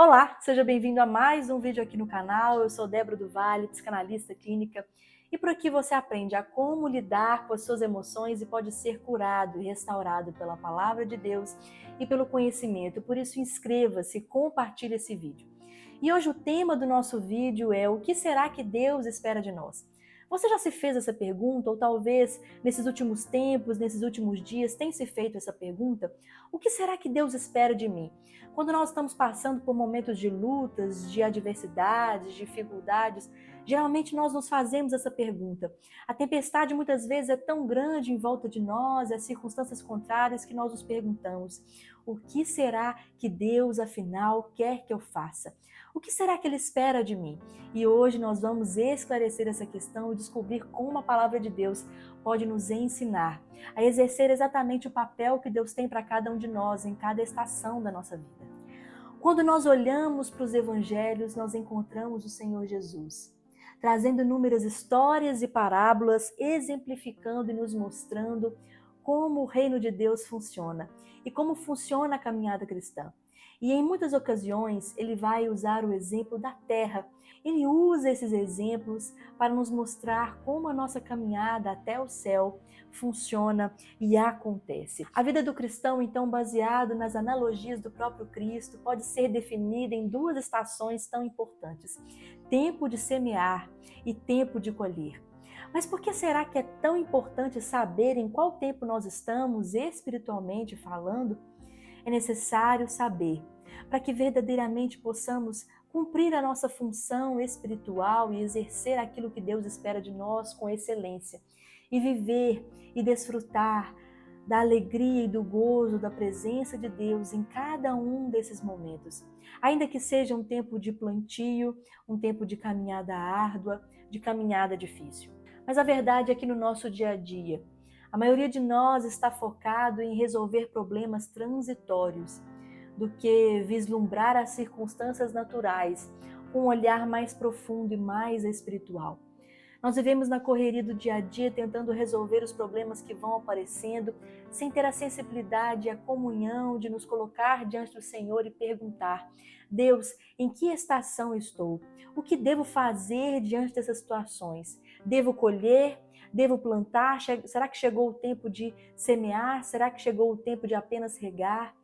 Olá, seja bem-vindo a mais um vídeo aqui no canal. Eu sou Débora do Vale, psicanalista clínica, e por aqui você aprende a como lidar com as suas emoções e pode ser curado e restaurado pela palavra de Deus e pelo conhecimento. Por isso, inscreva-se e compartilhe esse vídeo. E hoje o tema do nosso vídeo é: o que será que Deus espera de nós? Você já se fez essa pergunta, ou talvez nesses últimos tempos, nesses últimos dias, tem se feito essa pergunta? O que será que Deus espera de mim? Quando nós estamos passando por momentos de lutas, de adversidades, dificuldades, geralmente nós nos fazemos essa pergunta. A tempestade muitas vezes é tão grande em volta de nós, as circunstâncias contrárias, que nós nos perguntamos: o que será que Deus afinal quer que eu faça? O que será que Ele espera de mim? E hoje nós vamos esclarecer essa questão e descobrir como a palavra de Deus pode nos ensinar a exercer exatamente o papel que Deus tem para cada um de nós em cada estação da nossa vida. Quando nós olhamos para os evangelhos, nós encontramos o Senhor Jesus, trazendo inúmeras histórias e parábolas, exemplificando e nos mostrando como o reino de Deus funciona e como funciona a caminhada cristã. E em muitas ocasiões ele vai usar o exemplo da terra. Ele usa esses exemplos para nos mostrar como a nossa caminhada até o céu funciona e acontece. A vida do cristão, então, baseado nas analogias do próprio Cristo, pode ser definida em duas estações tão importantes: tempo de semear e tempo de colher. Mas por que será que é tão importante saber em qual tempo nós estamos, espiritualmente falando? É necessário saber para que verdadeiramente possamos cumprir a nossa função espiritual e exercer aquilo que Deus espera de nós com excelência, e viver e desfrutar da alegria e do gozo da presença de Deus em cada um desses momentos. Ainda que seja um tempo de plantio, um tempo de caminhada árdua, de caminhada difícil. Mas a verdade é que no nosso dia a dia, a maioria de nós está focado em resolver problemas transitórios, do que vislumbrar as circunstâncias naturais com um olhar mais profundo e mais espiritual. Nós vivemos na correria do dia a dia tentando resolver os problemas que vão aparecendo, sem ter a sensibilidade e a comunhão de nos colocar diante do Senhor e perguntar: Deus, em que estação estou? O que devo fazer diante dessas situações? Devo colher? Devo plantar? Será que chegou o tempo de semear? Será que chegou o tempo de apenas regar?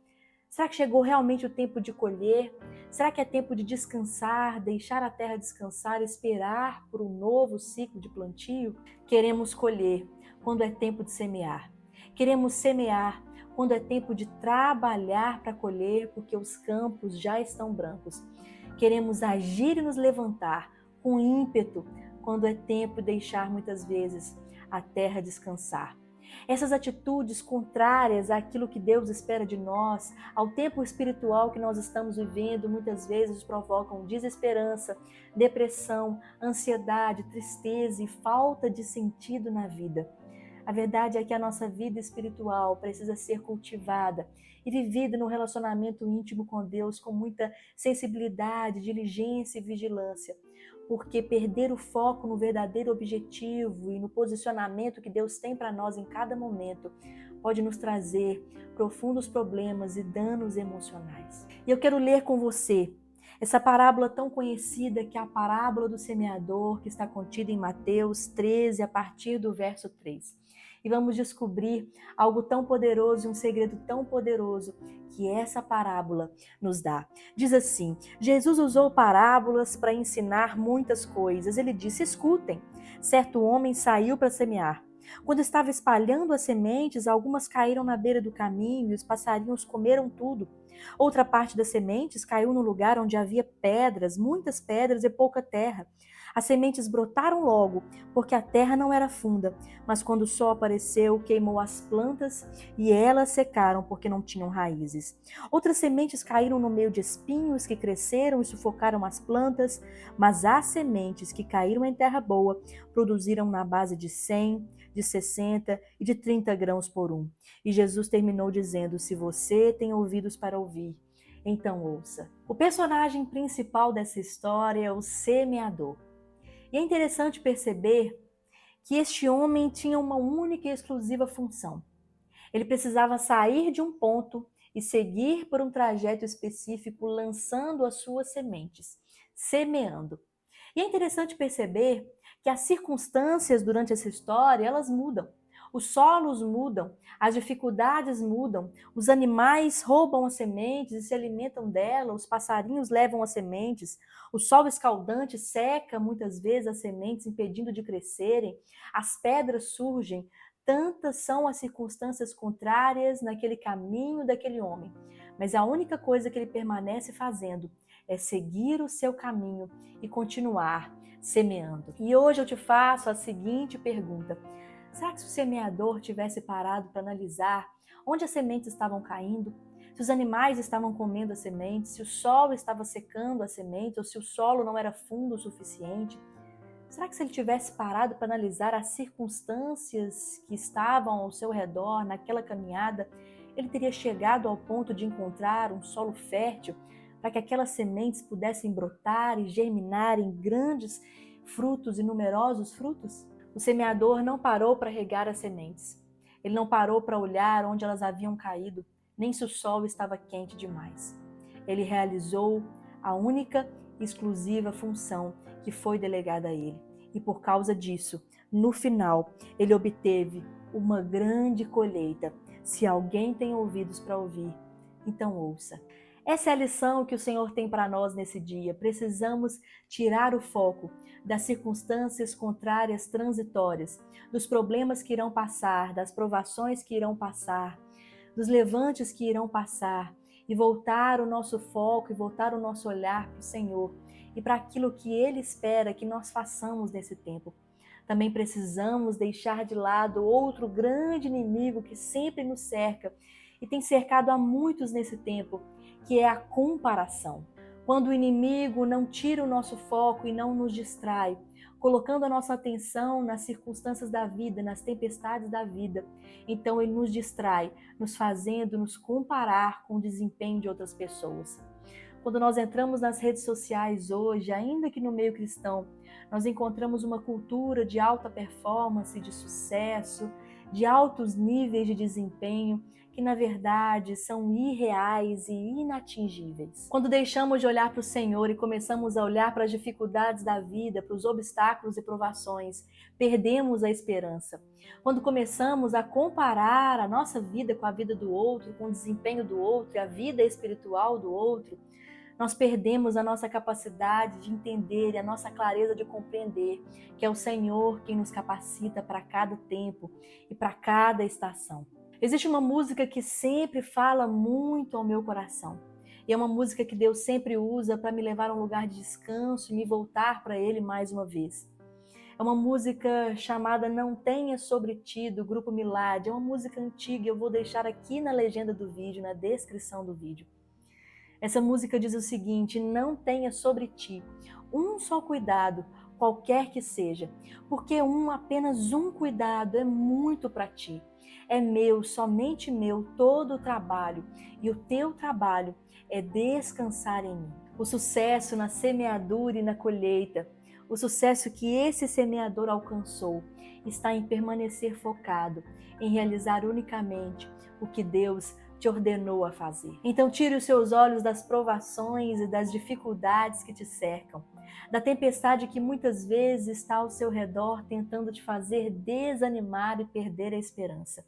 Será que chegou realmente o tempo de colher? Será que é tempo de descansar, deixar a terra descansar, esperar por um novo ciclo de plantio? Queremos colher quando é tempo de semear. Queremos semear quando é tempo de trabalhar para colher, porque os campos já estão brancos. Queremos agir e nos levantar com ímpeto quando é tempo de deixar muitas vezes a terra descansar. Essas atitudes contrárias àquilo que Deus espera de nós, ao tempo espiritual que nós estamos vivendo, muitas vezes provocam desesperança, depressão, ansiedade, tristeza e falta de sentido na vida. A verdade é que a nossa vida espiritual precisa ser cultivada e vivida no relacionamento íntimo com Deus com muita sensibilidade, diligência e vigilância. Porque perder o foco no verdadeiro objetivo e no posicionamento que Deus tem para nós em cada momento pode nos trazer profundos problemas e danos emocionais. E eu quero ler com você essa parábola tão conhecida, que é a parábola do semeador, que está contida em Mateus 13, a partir do verso 3. E vamos descobrir algo tão poderoso, um segredo tão poderoso que essa parábola nos dá. Diz assim: Jesus usou parábolas para ensinar muitas coisas. Ele disse: escutem, certo homem saiu para semear. Quando estava espalhando as sementes, algumas caíram na beira do caminho e os passarinhos comeram tudo. Outra parte das sementes caiu no lugar onde havia pedras, muitas pedras e pouca terra. As sementes brotaram logo, porque a terra não era funda, mas quando o sol apareceu, queimou as plantas e elas secaram porque não tinham raízes. Outras sementes caíram no meio de espinhos que cresceram e sufocaram as plantas, mas as sementes que caíram em terra boa produziram na base de 100, de 60 e de 30 grãos por um. E Jesus terminou dizendo: se você tem ouvidos para ouvir, então ouça. O personagem principal dessa história é o semeador. E é interessante perceber que este homem tinha uma única e exclusiva função. Ele precisava sair de um ponto e seguir por um trajeto específico, lançando as suas sementes, semeando. E é interessante perceber que as circunstâncias durante essa história, elas mudam. Os solos mudam, as dificuldades mudam, os animais roubam as sementes e se alimentam dela, os passarinhos levam as sementes, o sol escaldante seca muitas vezes as sementes, impedindo de crescerem, as pedras surgem. Tantas são as circunstâncias contrárias naquele caminho daquele homem. Mas a única coisa que ele permanece fazendo é seguir o seu caminho e continuar semeando. E hoje eu te faço a seguinte pergunta: será que se o semeador tivesse parado para analisar onde as sementes estavam caindo, se os animais estavam comendo as sementes, se o sol estava secando as sementes ou se o solo não era fundo o suficiente, será que se ele tivesse parado para analisar as circunstâncias que estavam ao seu redor naquela caminhada, ele teria chegado ao ponto de encontrar um solo fértil para que aquelas sementes pudessem brotar e germinar em grandes frutos e numerosos frutos? O semeador não parou para regar as sementes. Ele não parou para olhar onde elas haviam caído, nem se o sol estava quente demais. Ele realizou a única e exclusiva função que foi delegada a ele. E por causa disso, no final, ele obteve uma grande colheita. Se alguém tem ouvidos para ouvir, então ouça. Essa é a lição que o Senhor tem para nós nesse dia. Precisamos tirar o foco das circunstâncias contrárias transitórias, dos problemas que irão passar, das provações que irão passar, dos levantes que irão passar, e voltar o nosso foco e voltar o nosso olhar para o Senhor e para aquilo que Ele espera que nós façamos nesse tempo. Também precisamos deixar de lado outro grande inimigo que sempre nos cerca e tem cercado a muitos nesse tempo, que é a comparação. Quando o inimigo não tira o nosso foco e não nos distrai, colocando a nossa atenção nas circunstâncias da vida, nas tempestades da vida, então ele nos distrai, nos fazendo nos comparar com o desempenho de outras pessoas. Quando nós entramos nas redes sociais hoje, ainda que no meio cristão, nós encontramos uma cultura de alta performance, de sucesso, de altos níveis de desempenho, que na verdade são irreais e inatingíveis. Quando deixamos de olhar para o Senhor e começamos a olhar para as dificuldades da vida, para os obstáculos e provações, perdemos a esperança. Quando começamos a comparar a nossa vida com a vida do outro, com o desempenho do outro e a vida espiritual do outro, nós perdemos a nossa capacidade de entender e a nossa clareza de compreender que é o Senhor quem nos capacita para cada tempo e para cada estação. Existe uma música que sempre fala muito ao meu coração. E é uma música que Deus sempre usa para me levar a um lugar de descanso e me voltar para Ele mais uma vez. É uma música chamada Não Tenha Sobre Ti, do Grupo Milad. É uma música antiga, eu vou deixar aqui na legenda do vídeo, na descrição do vídeo. Essa música diz o seguinte: não tenha sobre ti um só cuidado, qualquer que seja, porque apenas um cuidado é muito para ti. É meu, somente meu, todo o trabalho, e o teu trabalho é descansar em mim. O sucesso na semeadura e na colheita, o sucesso que esse semeador alcançou, está em permanecer focado, em realizar unicamente o que Deus te ordenou a fazer. Então tire os seus olhos das provações e das dificuldades que te cercam, da tempestade que muitas vezes está ao seu redor tentando te fazer desanimar e perder a esperança.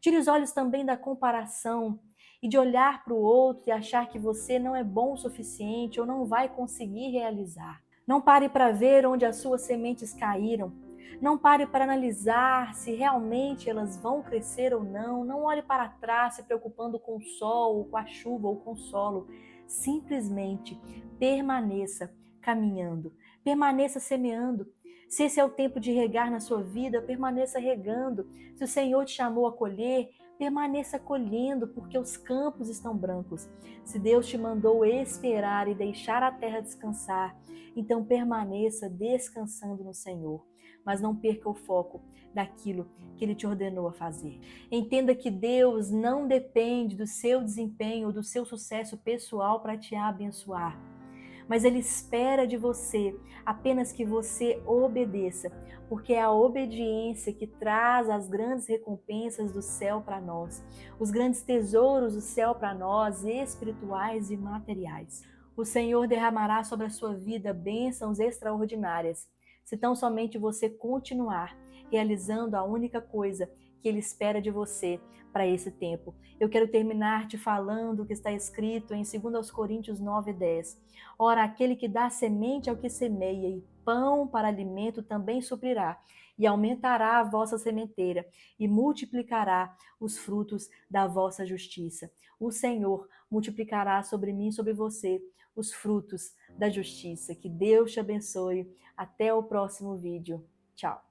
Tire os olhos também da comparação e de olhar para o outro e achar que você não é bom o suficiente ou não vai conseguir realizar. Não pare para ver onde as suas sementes caíram. Não pare para analisar se realmente elas vão crescer ou não. Não olhe para trás se preocupando com o sol, ou com a chuva, ou com o solo. Simplesmente permaneça caminhando, permaneça semeando. Se esse é o tempo de regar na sua vida, permaneça regando. Se o Senhor te chamou a colher, permaneça colhendo, porque os campos estão brancos. Se Deus te mandou esperar e deixar a terra descansar, então permaneça descansando no Senhor. Mas não perca o foco daquilo que Ele te ordenou a fazer. Entenda que Deus não depende do seu desempenho ou do seu sucesso pessoal para te abençoar. mas Ele espera de você apenas que você obedeça, porque é a obediência que traz as grandes recompensas do céu para nós, os grandes tesouros do céu para nós, espirituais e materiais. O Senhor derramará sobre a sua vida bênçãos extraordinárias, se tão somente você continuar realizando a única coisa que Ele espera de você para esse tempo. Eu quero terminar te falando o que está escrito em 2 Coríntios 9:10. Ora, aquele que dá semente ao que semeia e pão para alimento também suprirá, e aumentará a vossa sementeira, e multiplicará os frutos da vossa justiça. O Senhor multiplicará sobre mim e sobre você os frutos da justiça. Que Deus te abençoe. Até o próximo vídeo. Tchau.